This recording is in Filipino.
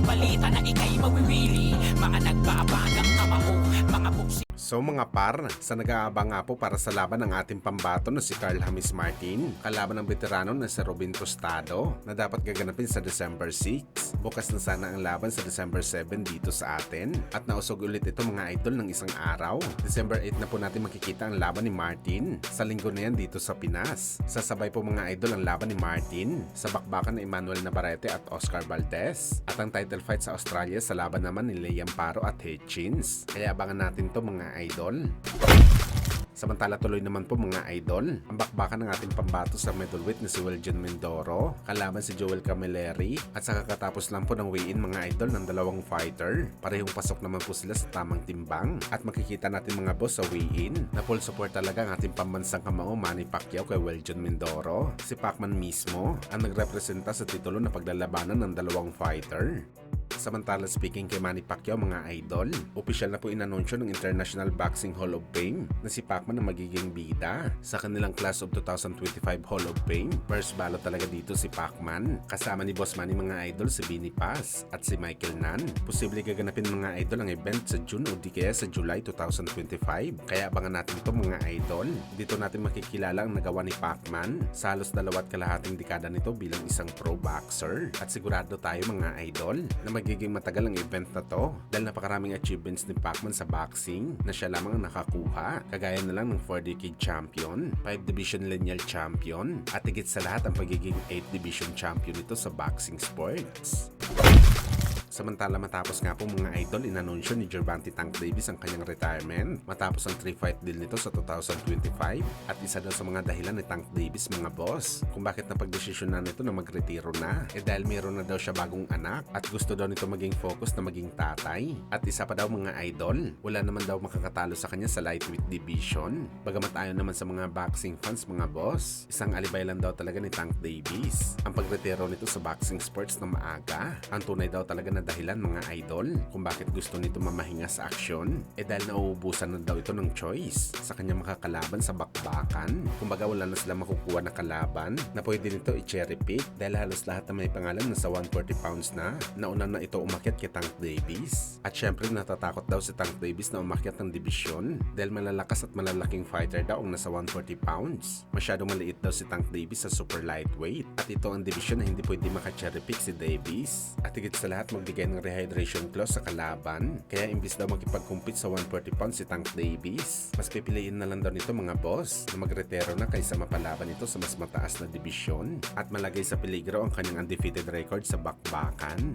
balita na ika'y mawiwili. Mga nagbabagang kamao, mga buksi. So mga par, sa nag-aabang nga po para sa laban ng ating pambato na si Carl James Martin, kalaban ng veterano na si Robin Tostado na dapat gaganapin sa December 6. Bukas na sana ang laban sa December 7 dito sa atin at nausog ulit ito mga idol ng isang araw. December 8 na po natin makikita ang laban ni Martin. Sa linggo na yan dito sa Pinas. Sasabay po mga idol ang laban ni Martin sa bakbakan ni Emmanuel Navarrete at Oscar Valdez. At ang title fight sa Australia sa laban naman ni Liam Paro at Hitchins. Kaya abangan natin to mga idol. Samantala tuloy naman po mga idol, ang bakbakan ng ating pambato sa middleweight na si Wiljon Mindoro, kalaban si Joel Camilleri at sa kakatapos lang po ng weigh-in mga idol ng dalawang fighter. Parehong pasok naman po sila sa tamang timbang at makikita natin mga boss sa weigh-in na full support talaga ang ating pambansang kamao Manny Pacquiao kay Wiljon Mindoro. Si Pacman mismo ang nagrepresenta sa titulo na paglalabanan ng dalawang fighter. Samantala speaking kay Manny Pacquiao mga idol, opisyal na po inanunsyo ng International Boxing Hall of Fame na si Pacman na magiging bida sa kanilang Class of 2025 Hall of Fame. First ballot talaga dito si Pacman, kasama ni Boss Manny mga idol si Vinny Paz at si Michael Nan. Posible gaganapin mga idol ang event sa June o di kaya sa July 2025. Kaya abangan natin ito mga idol. Dito natin makikilala ang nagawa ni Pacman sa halos 2.5 dekada nito bilang isang pro boxer. At sigurado tayo mga idol na magiging matagal ang event na to dahil napakaraming achievements ni Pacman sa boxing na siya lamang ang nakakuha, kagaya na lang ng 4-decade champion, 5-division lineal champion at higit sa lahat ang pagiging 8-division champion nito sa boxing sports. Samantala matapos nga po mga idol, inanunsyo ni Gervonta Tank Davis ang kanyang retirement matapos ang 3-fight deal nito sa 2025 at isa daw sa mga dahilan ni Tank Davis mga boss kung bakit napagdesisyonan nito na magretiro na dahil mayroon na daw siya bagong anak at gusto daw nito maging focus na maging tatay at isa pa daw mga idol, wala naman daw makakatalo sa kanya sa lightweight division. Bagamat ayon naman sa mga boxing fans mga boss, isang alibay lang daw talaga ni Tank Davis ang pagretiro nito sa boxing sports na maaga. Ang tunay daw talaga na dahilan mga idol kung bakit gusto nito mamahinga sa aksyon dahil nauubusan na daw ito ng choice sa kanyang makakalaban sa bakbakan. Kumbaga wala na sila makukuha na kalaban na pwede nito i-cherry pick dahil halos lahat na may pangalan na sa 140 pounds na nauna na ito umakyat kay Tank Davis. At syempre natatakot daw si Tank Davis na umakyat ng dibisyon dahil malalakas at malalaking fighter daw ang nasa 140 pounds. Masyadong maliit daw si Tank Davis sa super lightweight at ito ang dibisyon na hindi pwede maka-cherry pick si Davis. At higit sa lahat magbigay ng rehydration clause sa kalaban. Kaya imbis daw makipag-compete sa 140 pounds si Tank Davis, mas pipiliin na lang daw nito mga boss na magretero na kaysa mapalaban ito sa mas mataas na dibisyon at malagay sa peligro ang kanyang undefeated record sa bakbakan.